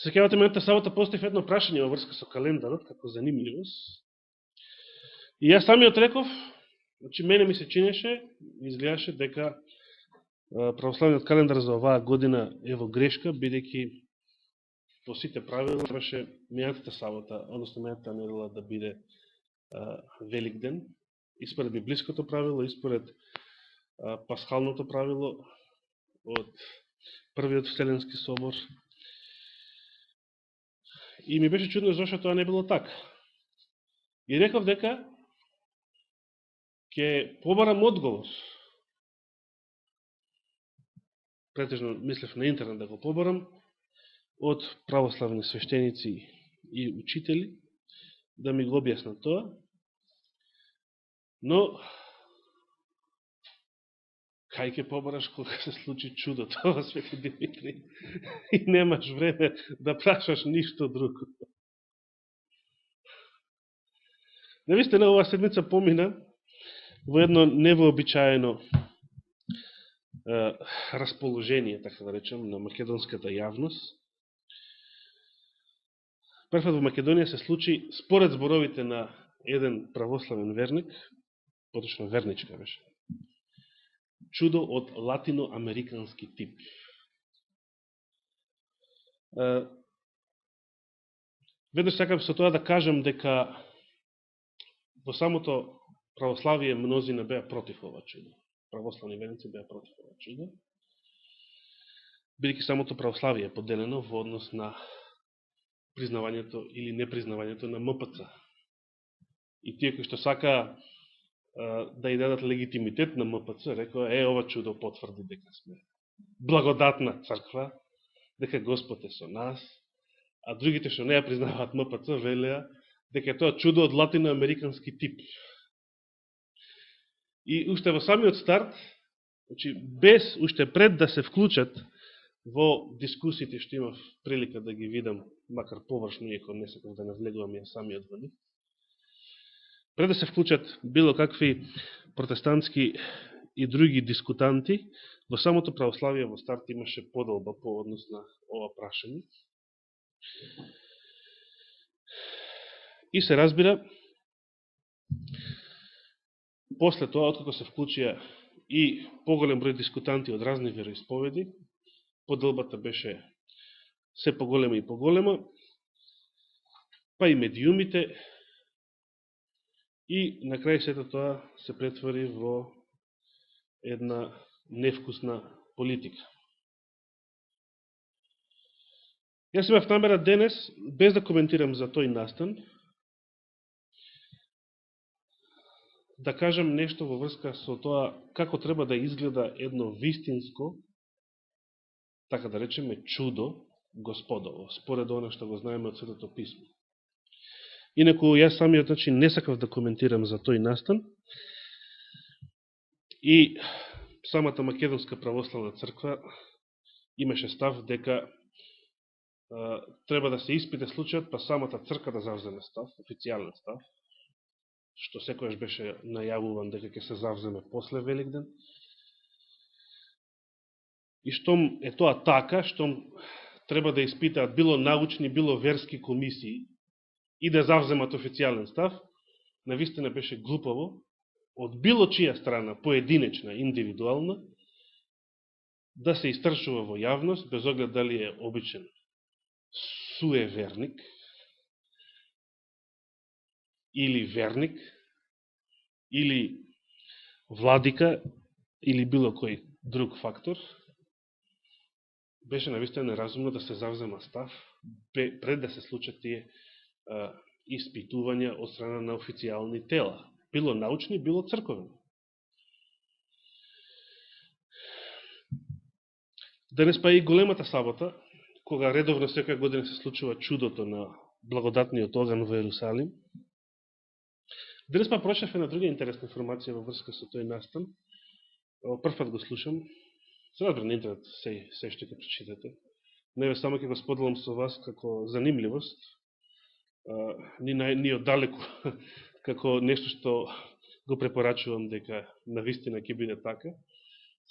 Сеќавате мината сабота поставив едно прашање во врска со календарот, како занимливост. И јас самиот реков, значи мене ми се чинеше, изгледаше дека православниот календар за оваа година е во грешка, бидејќи по сите правила требаше минатата сабота, односно минатата недела да биде Великден, испоред библиското правило, испоред пасхалното правило од првиот Вселенски собор. И ми беше чудно зашто тоа не било така. И реков дека ќе побарам одговор. Претежно мислев на интернет да го побарам од православни свештеници и учители да ми го објаснат тоа. Но кај ќе побараш кога се случи чудото во Свети Димитри и немаш време да прашаш ништо друго. Навистина, оваа седмица помина во едно невообичаено расположение, така да речем, на македонската јавност. Првпат во Македонија се случи, според зборовите на еден православен верник, поточно верничка беше, чудо од латиноамерикански тип. Веднаш сакам со тоа да кажам дека во самото православие мнозина беа против ова чудо. Православни верници беа против ова чудо, бидејќи самото православие е поделено во однос на признавањето или непризнавањето на МПЦ. И тие кои што сака да ја дадат легитимитет на МПЦ, рекоа, ова чудо потврди дека сме благодатна црква, дека Господ е со нас, а другите што не ја признаваат МПЦ велеа дека тоа чудо од латиноамерикански тип. И уште во самиот старт, значи без уште пред да се вклучат во дискусиите што имав прилика да ги видам, макар површно, иако не сакав да навлегувам ја самиот во нив, пред да се вклучат било какви протестантски и други дискутанти, во самото православие во старт имаше подолба по однос на ова прашање. И се разбира, после тоа, откако се вклучија и поголем број дискутанти од разни вероисповеди, подолбата беше се поголема и поголема, па и медиумите, и на крај сето тоа се претвори во една невкусна политика. Јас имав намера денес, без да коментирам за тој настан, да кажам нешто во врска со тоа како треба да изгледа едно вистинско, така да речеме, чудо Господово, според оно што го знаеме од Светото Писмо. Инаку, јас самиот начин не сакав да коментирам за тој настан и самата Македонска православна црква имаше став дека треба да се испита случајот, па самата црква да завземе став, официјален став, што секојаш беше најавуван дека ќе се завземе после Великден. И штом е тоа така, штом треба да испитаат било научни, било верски комисии и да завземат официјален став, навистина беше глупаво од било чија страна, поединечна, индивидуална, да се истрчува во јавност, без оглед дали е обичен суеверник или верник, или владика, или било кој друг фактор, беше навистина неразумно да се завзема став пред да се случат тие испитувања од страна на официјални тела, било научни, било црковни. Денес па и големата сабота, кога редовно секоја година се случува чудото на благодатниот оган во Јерусалим. Денес па прочитав една друга интересна информација во врска со тој настан. Првпат го слушам. Се разбира на интернет се што ќе прочитате. Не само ќе го споделам со вас како занимливост, ни оддалеку како нешто што го препорачувам дека навистина ќе биде така.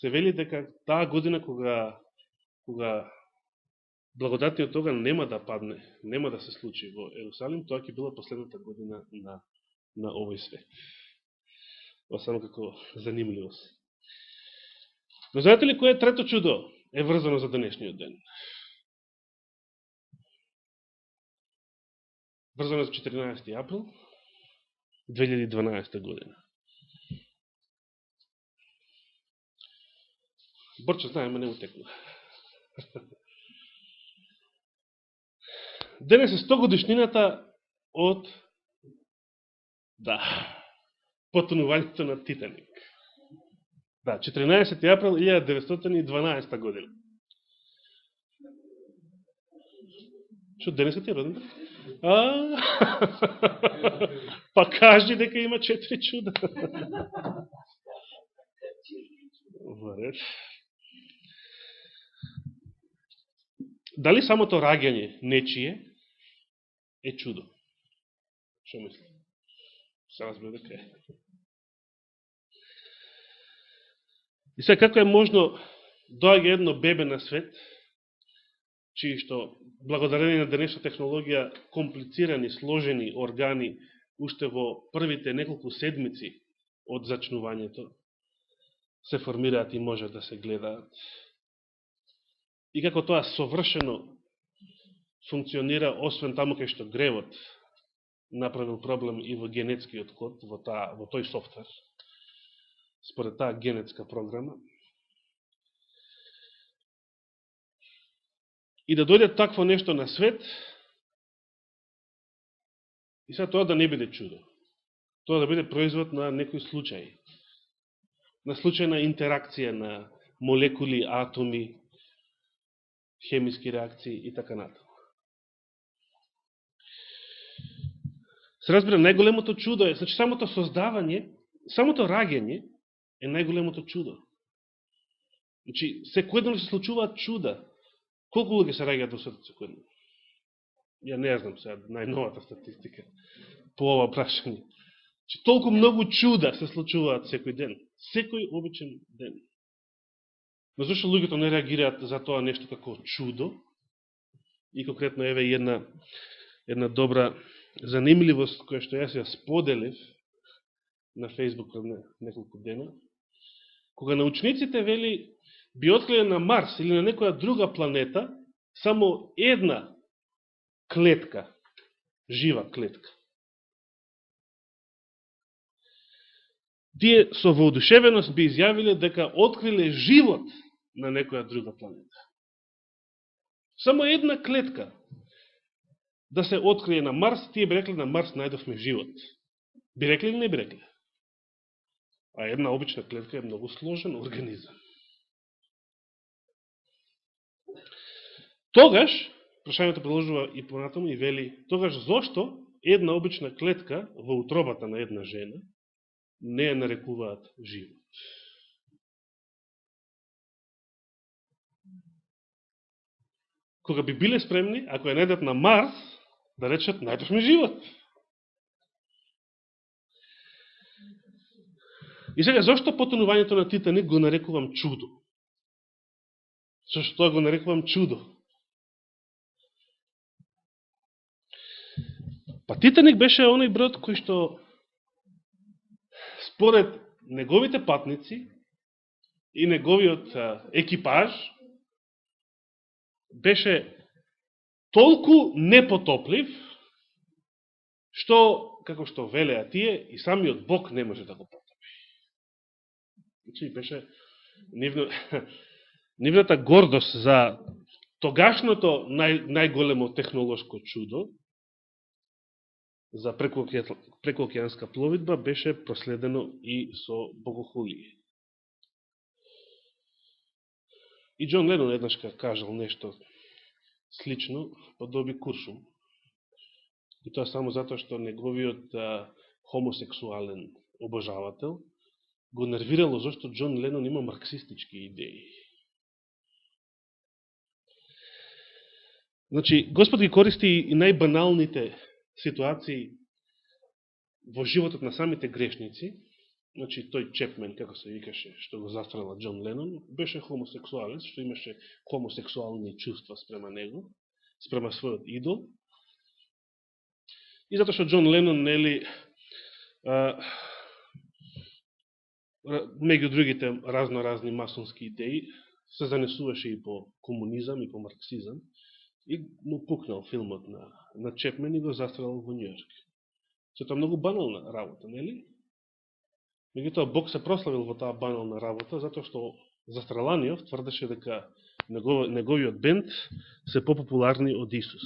Се вели дека таа година кога благодатниот оган нема да падне, нема да се случи во Ерусалим, тоа ќе била последната година на овој свет. Ова само како занимливост. Но знаете ли кое трето чудо е врзано за денешниот ден? Врзано за 14. април 2012 година. Борче знае, ме не утекна. Денес е 100 годишнината од потонувањето на Титаник. 14. април 1912 година. Што, денес ти е роден? Па кажи дека има 4 чуда. Дали самото раѓање нечие е чудо? Што мисли? Се разбира дека е. И сега, како е можно доаѓа едно бебе на свет, чии што благодарение на денешна технологија комплицирани, сложени органи уште во првите неколку седмици од зачнувањето се формираат и може да се гледаат. И како тоа совршено функционира, освен таму кај што гревот направил проблем и во генетскиот код, во тој софтвер, според таа генетска програма. И да дојде такво нешто на свет, и сега тоа да не биде чудо. Тоа да биде производ на некој случај. На случајна интеракција на молекули, атоми, хемиски реакции и така натаму. Се разбира, најголемото чудо е, значи самото создавање, самото раѓање е најголемото чудо. Значи, секојдневно се случуваат чуда. Колку луѓе се раѓаат во светот секојдневно? Ја не знам сега најновата статистика по ова прашање. Значи, толку многу чуда се случуваат секој ден. Секој обичен ден. Но зашто луѓето не реагираат за тоа нешто како чудо? И конкретно еве една добра занимливост која што јас ја споделив на Facebook пред неколку дена. Кога научниците вели би откриле на Марс или на некоја друга планета само една клетка, жива клетка. Тие со воодушевеност би изјавиле дека откриле живот на некоја друга планета. Само една клетка да се открие на Марс, тие би рекле на Марс најдовме живот. Би рекле или не би рекле? А една обична клетка е многу сложен организам. Тогаш, прашањето продолжува и понатаму и вели, тогаш зошто една обична клетка во утробата на една жена не ја нарекуваат живот? Кога би биле спремни, ако ја најдат на Марс, да речат, најдовме живот. И сега, зашто потонувањето на Титаник го нарекувам чудо? Зашто тоа го нарекувам чудо? Па Титаник беше оној брод кој што според неговите патници и неговиот екипаж беше толку непотоплив, што, како што велеа тие, и самиот Бог не може да го потопи. Значи, беше нивната гордост за тогашното најголемо технолошко чудо, за прекоокеанска пловидба, беше проследено и со богохулие. И Џон Ленон еднашка кажал нешто слично, па доби куршум. И тоа само затоа што неговиот хомосексуален обожавател го нервирало зашто Џон Ленон има марксистички идеи. Значи, Господ ги користи и најбаналните ситуации во животот на самите грешници, значи тој Чепмен, како се викаше, што го застрела Џон Ленон, беше хомосексуалец, што имаше хомосексуални чувства спрема него, спрема својот идол. И затоа што Џон Ленон, нели, меѓу другите разноразни масонски идеи, се занесуваше и по комунизам и по марксизам, и му пукнал филмот на Чепмен и го застрелал во Њујорк. Се тоа многу банална работа, нели? Меѓутоа, Бог се прославил во таа банална работа, затоа што застреланиот тврдеше дека неговиот бенд се попопуларни од Исус.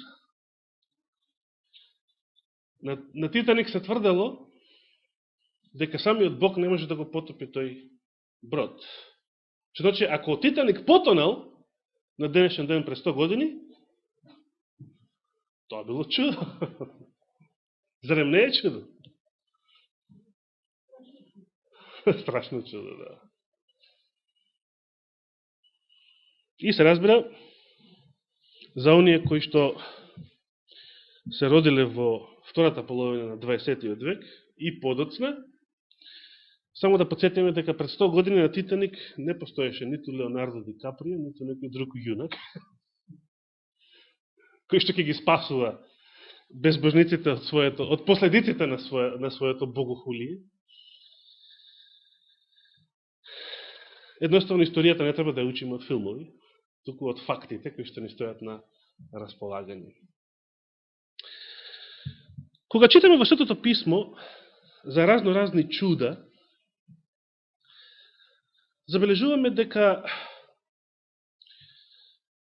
На Титаник се тврдело дека самиот Бог не може да го потопи тој брод. Што значи, ако Титаник потонал на денешен ден пред 100 години, тоа било чудо. Зарем не е чудо? Страшно чудо, да. И се разбира, за оние кои што се родиле во втората половина на 20. век и подоцна, само да подсетиме дека пред 100 години на Титаник не постоеше ниту Леонардо Ди Каприо, ниту некој друг јунак, кој што ќе ги спасува безбожниците од последиците на своето богохулие. Едноставно историјата не треба да ја учиме од филмови, туку од фактите кои што ни стојат на располагање. Кога читаме во Светото писмо за разноразни чуда, забележуваме дека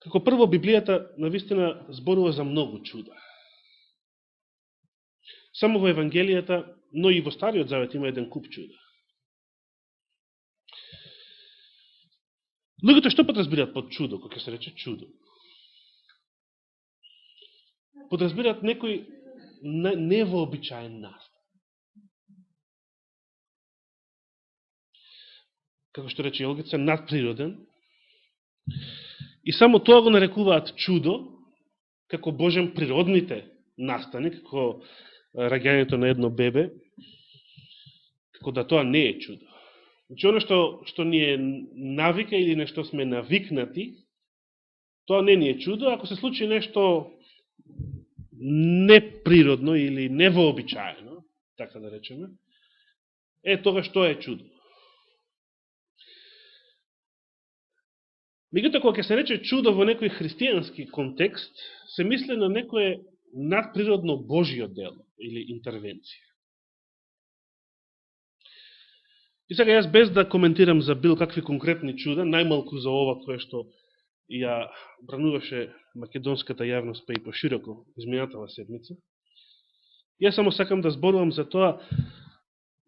како прво Библијата навистина зборува за многу чуда. Само во Евангелијата, но и во Стариот Завет има еден куп чуда. Луѓето што подразбираат под чудо, кога се рече чудо? Подразбираат некој невообичаен настан. Како што рече Јолгица, надприроден. И само тоа го нарекуваат чудо, како Божен природните настани, како раѓањето на едно бебе, како да тоа не е чудо. Значи, оно што ни е навика или нешто сме навикнати, тоа не ни е чудо. Ако се случи нешто неприродно или невообичаено, така да речеме, тогаш тоа е чудо. Меѓутоа, кога ќе се рече чудо во некој христијански контекст, се мисли на некое надприродно Божјо дело или интервенција. И сега јас без да коментирам за бил какви конкретни чуда, најмалку за ова кое што ја брануваше македонската јавност па и пошироко изминатава седмица, јас само сакам да зборувам за тоа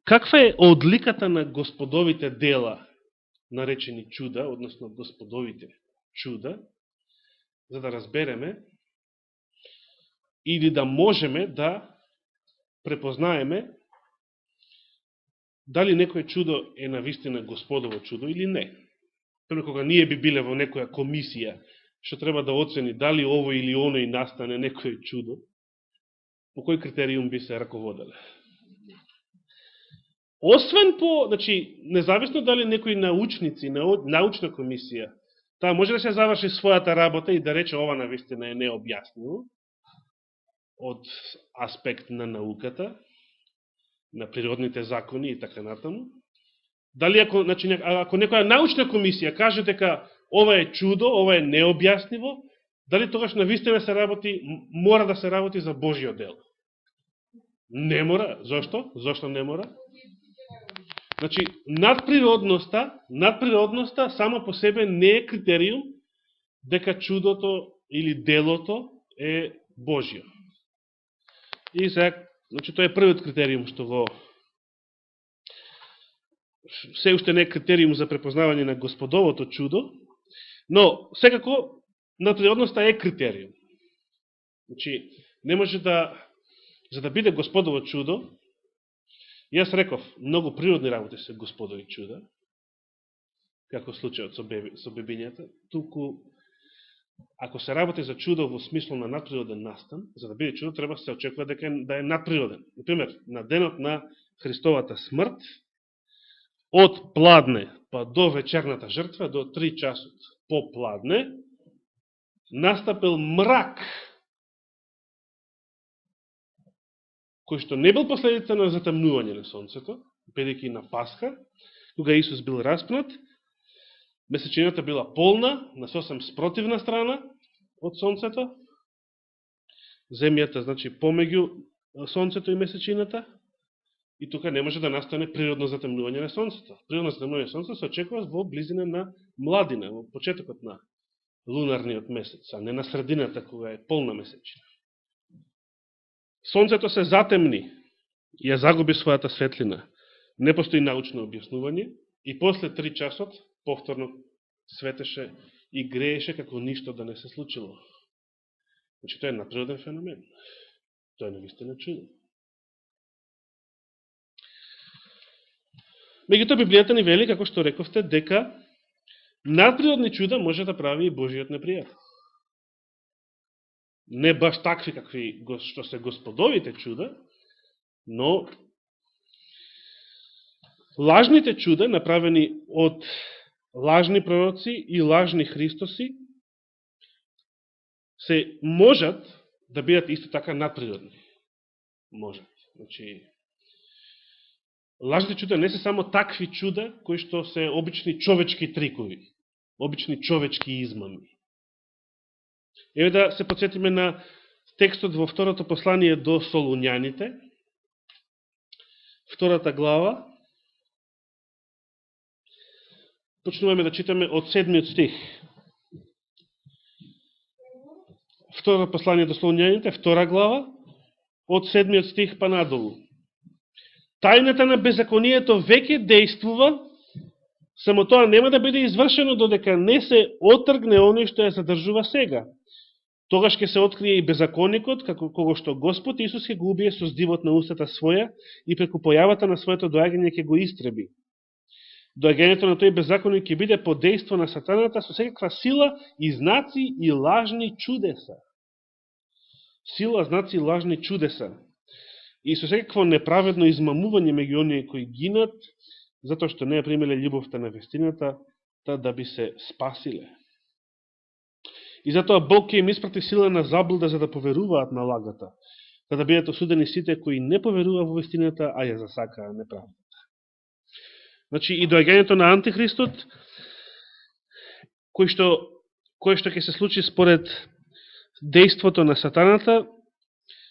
каква е одликата на господовите дела наречени чуда, односно господовите чуда, за да разбереме или да можеме да препознаеме дали некој чудо е навистина господово чудо или не. Прво кога ние би биле во некоја комисија што треба да оцени дали ово или оној настане некој чудо, по кој критериум би се раководеле? Освен по, значи, независно дали некои научници, научна комисија, таа може да се заврши својата работа и да рече ова навистина е необјаснено од аспект на науката, на природните закони и така натаму. Дали ако некоја научна комисија каже дека ова е чудо, ова е необјаснимо, дали тогаш навистина се работи, мора да се работи за Божјо дело? Не мора. Зошто? Зошто не мора? Значи, надприродноста само по себе не е критериум дека чудото или делото е Божјо. И сега, значи, тоа е првиот критериум што го се уште не е критериум за препознавање на господовото чудо, но секако надприродноста е критериум. Значи, не може за да биде господово чудо, јас реков, многу природни работи се господови чуда, како случајот со бебињата, туку ако се работи за чудо во смисло на надприроден настан, за да биде чудо, треба се очекува дека да е надприроден. Например, на денот на Христовата смрт, од пладне па до вечерната жртва, до 3 часот по пладне, настапил мрак, кој што не бил последица на затемнување на сонцето, бидејќи на Пасха, кога Исус бил распнат, месечината била полна, на сосем спротивна страна од сонцето, земјата, значи, помеѓу сонцето и месечината, и тука не може да настане природно затемнување на сонцето. Природно затемнување на сонцето се очекува во близина на младина, во почетокот на лунарниот месец, а не на средината кога е полна месечина. Сонцето се затемни и ја загуби својата светлина. Не постои научно објаснување и после 3 часот повторно светеше и грееше како ништо да не се случило. Значи, тоа е надприроден феномен. Тоа е навистина чудо. Меѓутоа, Библијата ни вели, како што рековте, дека надприродни чуда може да прави и Божиот непријател. Не баш такви какви што се Господовите чуда, но лажните чуда, направени од лажни пророци и лажни Христоси, се можат да бидат исто така надприродни. Можат. Значи, лажните чуда не се само такви чуда, кои што се обични човечки трикови, обични човечки измами. Еве да се подсетиме на текстот во второто послание до Солуњаните, втората глава. Почнуваме да читаме од 7 стих. Второто послание до Солуњаните, втора глава, од 7 стих па надолу. Тајната на беззаконието веќе действува, само тоа нема да биде извршено додека не се отргне оној што ја задржува сега. Тогаш ќе се открие и беззаконикот, како кого што Господ Исус ќе го убие со здивот на устата своја и преку појавата на своето доаѓање ќе го истреби. Доаѓањето на тој беззаконик ќе биде под дејство на сатаната со секаква сила и знаци и лажни чудеса. Сила, знаци и лажни чудеса. И со секакво неправедно измамување меѓу оние кои гинат, затоа што не ја примеле љубовта на вестината, да би се спасиле. И затоа Бог ќе им испрати сила на заблуда за да поверуваат на лагата, да бидат осудени сите кои не поверуваат во вестината, а ја засакаа неправдата. Значи и доаѓањето на Антихристот, кој што ќе се случи според дејството на сатаната,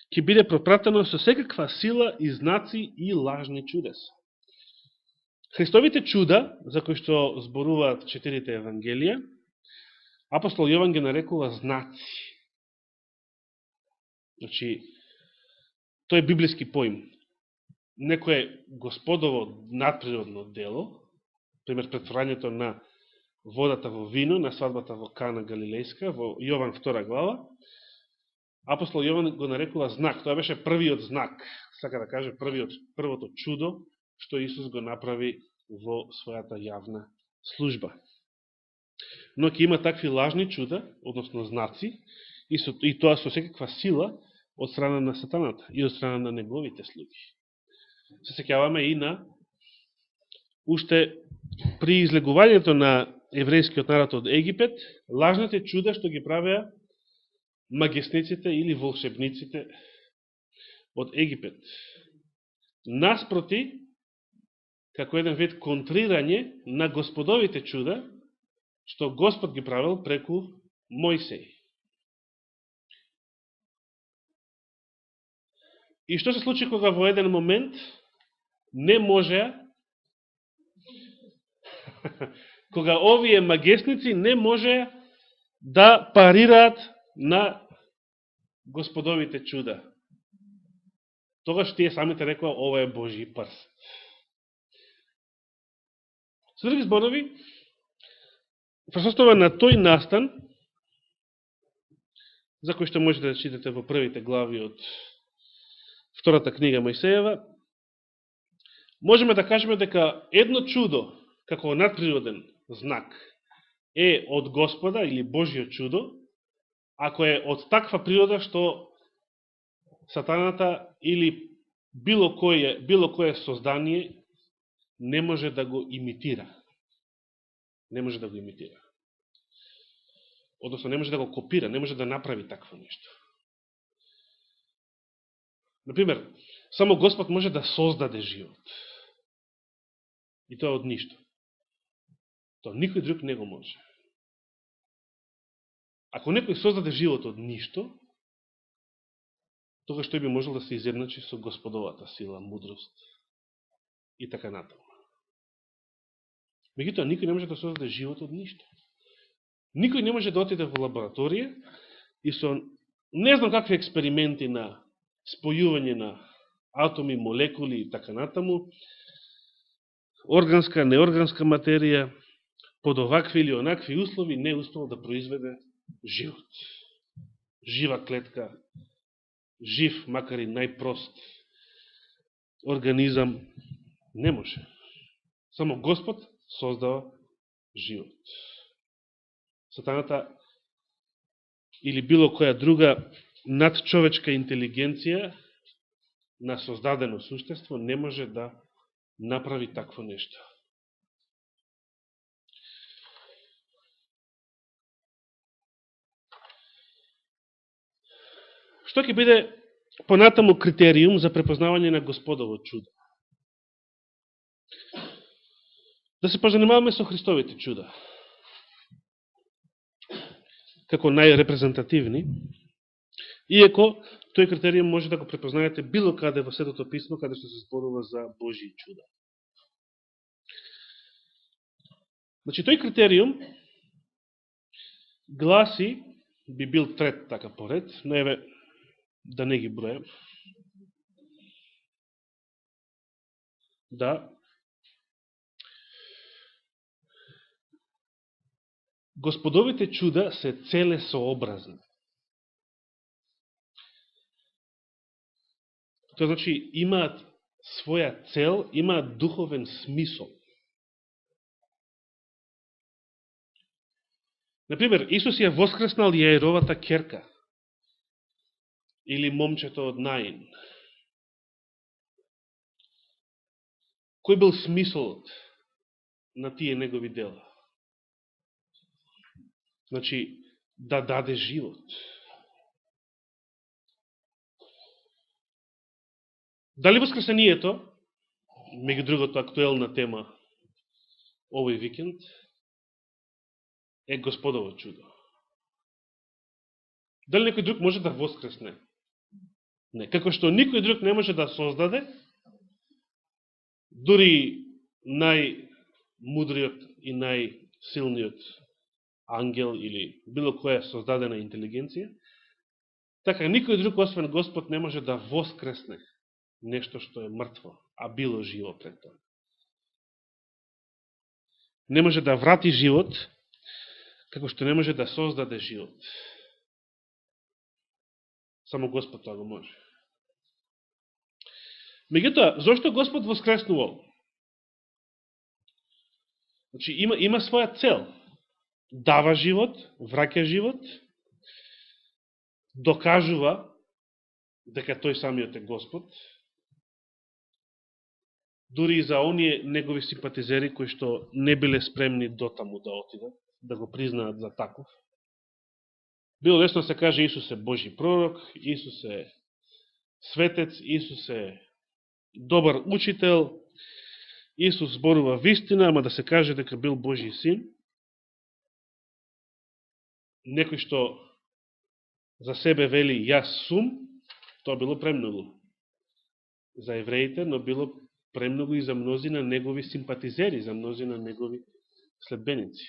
ќе биде пропратено со секаква сила и знаци и лажни чудеса. Христовите чуда, за кои што зборуваат 4 евангелија, апостол Јован ги нарекува знаци. Значи, тој е библиски поим. Некое Господово надприродно дело, пример претворањето на водата во вино, на свадбата во Кана Галилејска, во Јован 2 глава, апостол Јован го нарекува знак. Тоа беше првиот знак, сака да каже, првото чудо, што Исус го направи во својата јавна служба. Но ќе има такви лажни чуда, односно знаци, и тоа со секаква сила од страна на сатаната и од страна на неговите слуги. Се сеќаваме и на уште при излегувањето на еврејскиот народ од Египет, лажните чуда што ги правеа магесниците или волшебниците од Египет. Наспроти, како еден вид контрирање на Господовите чуда, што Господ ги правил преку Мојсеј. И што се случи кога во еден момент не можеа, кога овие магесници не можеа да парираат на Господовите чуда. Тогаш тие самите рекоа, ова е Божи прст. Со други зборови, присуствува на тој настан, за кој што можете да читате во првите глави од втората книга Мојсеева, можеме да кажеме дека едно чудо, како надприроден знак, е од Господа или Божјо чудо, ако е од таква природа што сатаната или било кое создание не може да го имитира. Не може да го имитира. Односно, не може да го копира, не може да направи такво нешто. Например, само Господ може да создаде живот. И тоа од ништо. Тоа никој друг не го може. Ако некој создаде живот од ништо, тогаш тој би можел да се изедначи со Господовата сила, мудрост и така натаму. Меѓутоа, никој не може да создаде живот од ништо. Никој не може да отиде во лабораторија и со не знам какви експерименти на спојување на атоми, молекули и така натаму, органска, неорганска материја, под овакви или онакви услови не успел да произведе живот. Жива клетка, жив, макар и најпрост организам, не може. Само Господ создава живот. Сатаната или било која друга надчовечка интелигенција на создадено суштество не може да направи такво нешто. Што ќе биде понатаму критериум за препознавање на Господово чудо? Да се позанимаваме со Христовите чуда. Како најрепрезентативни, иако тој критериум може да го препознаете било каде во Светото Писмо, каде што се зборува за Божји чуда. Значи, тој критериум гласи, би бил трет така поред, но еве, да не ги бројам, да Господовите чуда се целесообразни. Тоа значи, имаат своја цел, имаат духовен смисол. Например, Исус ја воскреснал Јаировата ќерка или момчето од Наин. Кој бил смисолот на тие негови дела? Значи, да даде живот. Дали воскресението, меѓу другото актуелна тема овој викенд, е Господово чудо? Дали некој друг може да воскресне? Не. Како што никој друг не може да создаде, дури најмудриот и најсилниот ангел или било која создадена интелигенција, така никој друг освен Господ не може да воскресне нешто што е мртво, а било живо пред тоа. Не може да врати живот, како што не може да создаде живот. Само Господ тоа го може. Меѓутоа, зошто Господ воскреснувал? Значи, има своја цел. Дава живот, враќа живот, докажува дека тој самиот е Господ, дури и за оние негови симпатизери кои што не биле спремни дотаму да отидат, да го признаат за таков. Било лесно се каже Исус е Божи пророк, Исус е светец, Исус е добар учител, Исус зборува вистина, ама да се каже дека бил Божи син. Некој што за себе вели јас сум, тоа било премногу за евреите, но било премногу и за мнозина негови симпатизери, за мнозина негови следбеници.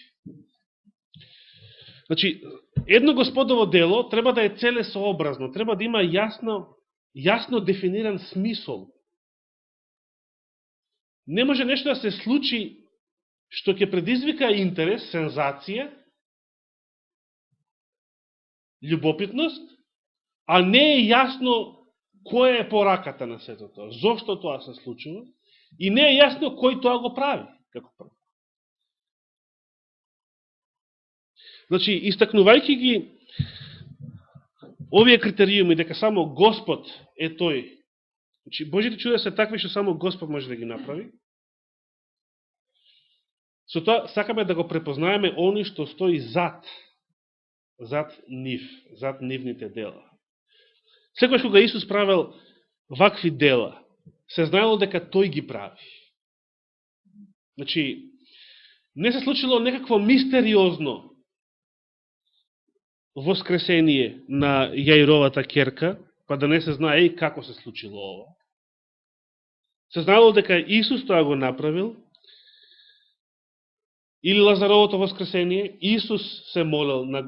Значи, едно Господово дело треба да е целесообразно, треба да има јасно дефиниран смисол. Не може нешто да се случи што ќе предизвика интерес, сензација, љубопитност, а не е јасно која е пораката на сето тоа, зошто тоа се случува, и не е јасно кој тоа го прави, како прво. Значи, истакнувајќи ги овие критериуми, дека само Господ е тој, значи, Божите чуда се такви што само Господ може да ги направи, Со тоа сакаме да го препознаеме они што стои зад нив, зад нивните дела. Секојаш кога Исус правил вакви дела, се знаело дека тој ги прави. Значи, не се случило некакво мистериозно воскресение на Јаировата керка, па да не се знае и како се случило ова. Се знаело дека Исус тоа го направил, или Лазаровото воскресение, Исус се молил на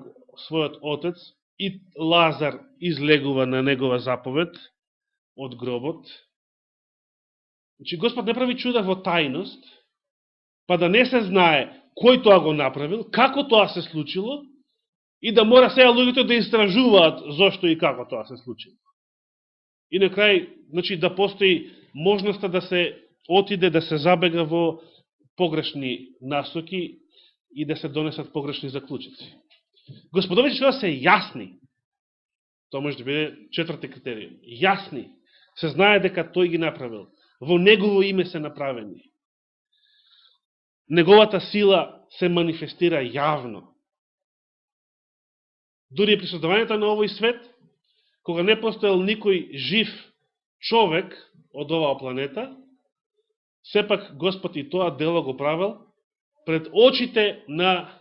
својот отец и Лазар излегува на негова заповед од гробот. Значи, Господ не прави чуда во тајност, па да не се знае кој тоа го направил, како тоа се случило, и да мора сега луѓето да истражуваат зошто и како тоа се случило. И на крај, значи, да постои можноста да се отиде, да се забега во погрешни насоки и да се донесат погрешни заклучици. Господовите чуда се јасни. Тоа може да биде четврти критериум. Јасни. Се знае дека тој ги направил. Во негово име се направени. Неговата сила се манифестира јавно. Дури при создавањето на овој свет, кога не постоел никој жив човек од оваа планета, сепак Господ и тоа дело го правил пред очите на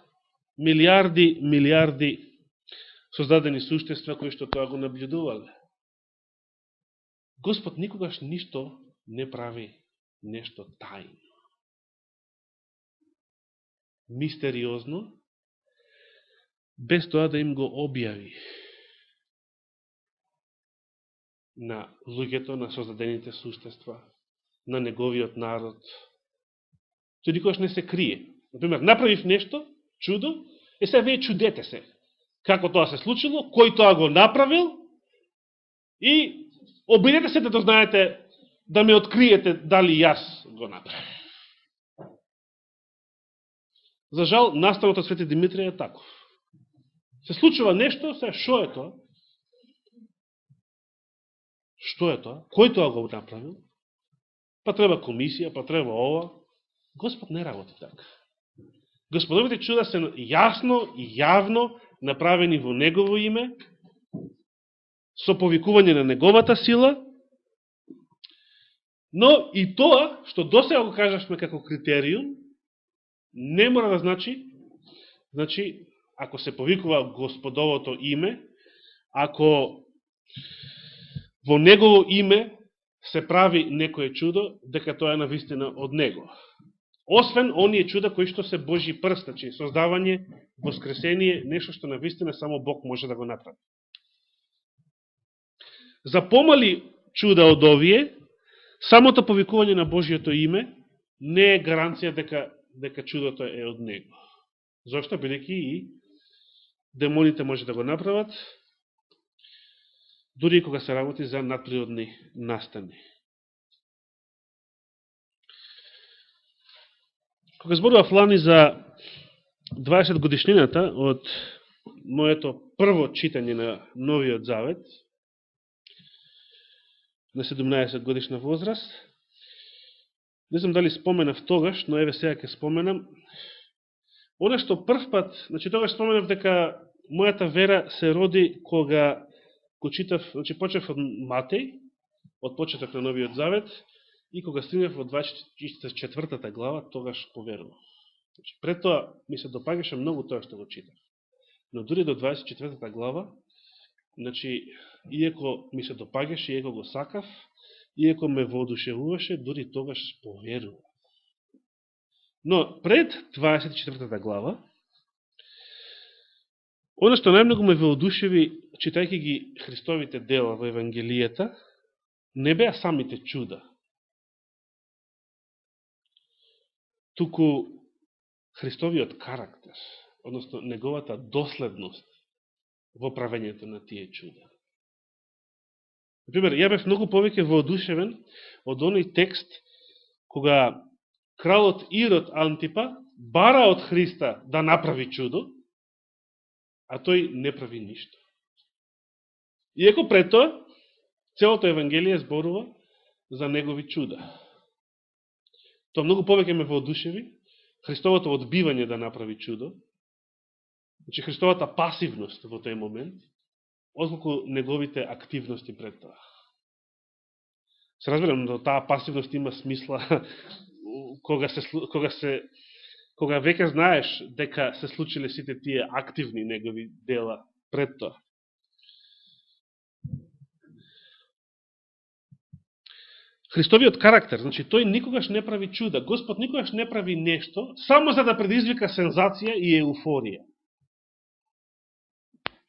милиарди создадени суштества кои што тоа го наблюдувале. Господ никогаш ништо не прави нешто тајно, мистериозно, без тоа да им го објави на луѓето, на создадените суштества, на неговиот народ. Тој никогаш не се крие. Например, направив нешто, чудо, и сега вие чудете се. Како тоа се случило, кој тоа го направил, и обидете се да дознаете, да ме откриете дали јас го направив. За жал, настанот од Свети Димитрije е таков. Се случува нешто, сега шо е тоа? Што е тоа? Кој тоа го направил? Па треба комисија, па треба ова. Господ не работи така. Господовите чуда се јасно и јавно направени во Негово име, со повикување на Неговата сила, но и тоа, што досега го кажавме како критериум, не мора да значи, ако се повикува Господовото име, ако во Негово име се прави некое чудо, дека тоа е навистина од Него. Освен оние чуда кои што се Божи прст, значи создавање, воскресение, нешто што навистина само Бог може да го направи. За помали чуда од овие, самото повикување на Божиото име не е гаранција дека чудото е од Него. Зошто? Бидејќи и демоните може да го направат, дури и кога се работи за надприродни настани. Кога зборував лани за 20 годишнината од моето прво читање на Новиот Завет, на 17 годишна возраст, не знам дали споменав тогаш, но еве сега ќе споменам. Оно што прв пат, значи тогаш споменав дека мојата вера се роди кога го читав, значи почев од Матеј, од почеток на Новиот Завет, и кога стигнав во 24 глава, тогаш поверував. Значи, пред тоа ми се допагаше многу тоа што го читав. Но дури до 24 глава, значи, иеко ми се допагаше, иеко го сакав, иеко ме воодушевуваше, дури тогаш поверував. Но пред 24 глава, оно што најмногу ме воодушеви, читајќи ги Христовите дела во Евангелијата, не беа самите чуда, туку Христовиот карактер, односно неговата доследност во правењето на тие чуда. Например, ја бев многу повеќе воодушевен од оној текст кога кралот Ирод Антипа бара од Христа да направи чудо, а тој не прави ништо. Иако пред тоа, целото Евангелие зборува за негови чуда. Тоа многу повеќе ме воодушеви, Христовото одбивање да направи чудо, значи Христовата пасивност во тој момент, отколку неговите активности пред тоа. Се разбирам, но таа пасивност има смисла кога веќе знаеш дека се случиле сите тие активни негови дела пред тоа. Христовиот карактер, значи тој никогаш не прави чуда, Господ никогаш не прави нешто само за да предизвика сензација и еуфорија.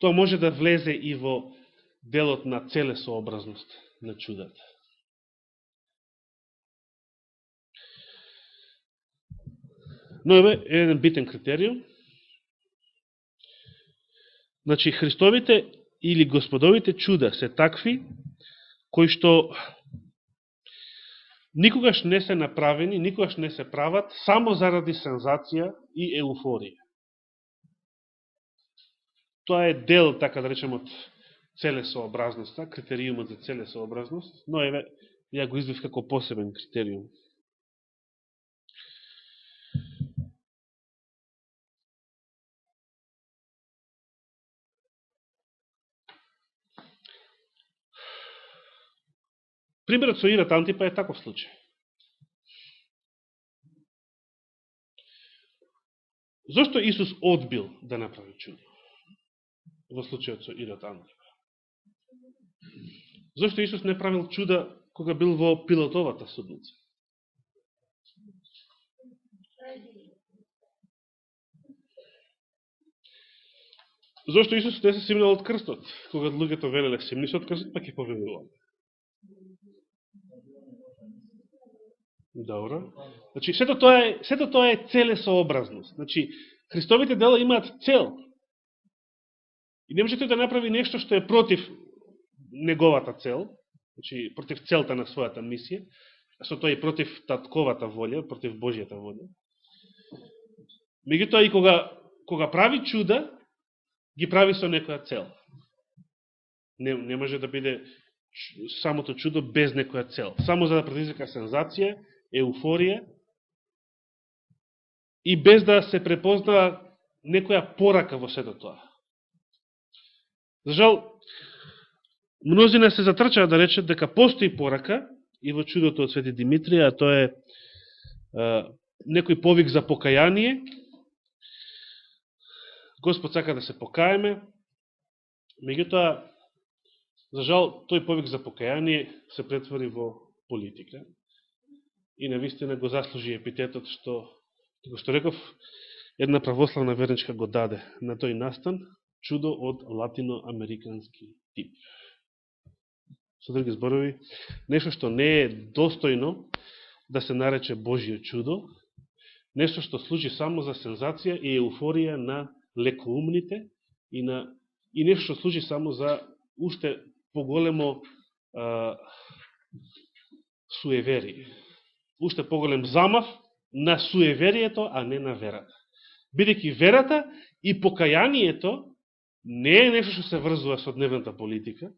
Тоа може да влезе и во делот на целесообразност на чудата. Но еве еден битен критериум. Значи Христовите или Господовите чуда се такви кои што никогаш не се направени, никогаш не се прават само заради сензација и еуфорија. Тоа е дел, така да речем, од целесообразноста, критериумот за целесообразност, но еве, ја го извив како посебен критериум. Примерот со Ират Антипа е таков случај. Зошто Исус одбил да направи чудо во случајот со Ират Антипа? Зошто Исус не правил чуда кога бил во Пилатовата судница? Зошто Исус не се симнал од крстот, кога луѓето велеле симни се од крстот, па ќе повелуваме? Добро. Значи, сето тоа е целесообразност. Значи, Христовите дела имаат цел. И не може тој да направи нешто што е против неговата цел, значи, против целта на својата мисија, а со тоа и против татковата волја, против Божјата волја. Меѓутоа и кога прави чуда, ги прави со некоја цел. Не може да биде самото чудо без некоја цел. Само за да предизвика сензација, еуфорија и без да се препозна некоја порака во сето тоа. За жал, мнозина се затрчаа да речат дека постои порака и во чудото од Свети Димитрија, а тоа е некој повик за покаяние. Господ сака да се покаеме, меѓутоа, за жал, тој повик за покаяние се претвори во политика и навистина го заслужи епитетот што реков, една православна верничка го даде на тој настан чудо од латиноамерикански тип. Со други зборови, нешто што не е достојно да се нарече Божјо чудо, нешто што служи само за сензација и еуфорија на лекоумните и нешто што служи само за уште поголемо суеверие. Уште поголем замав на суеверието, а не на верата. Бидејќи верата и покајанието не е нешто што се врзува со дневната политика,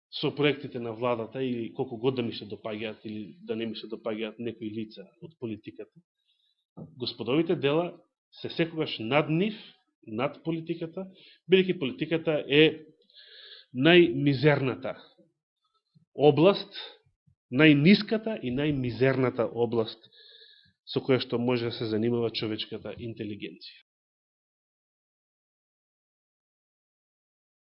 со проектите на владата или колку год да ми се допаѓаат или да не ми се допаѓаат некои лица од политиката. Господовите дела се секогаш над нив, над политиката, бидејќи политиката е најмизерната област, најниската и најмизерната област со која што може да се занимава човечката интелигенција.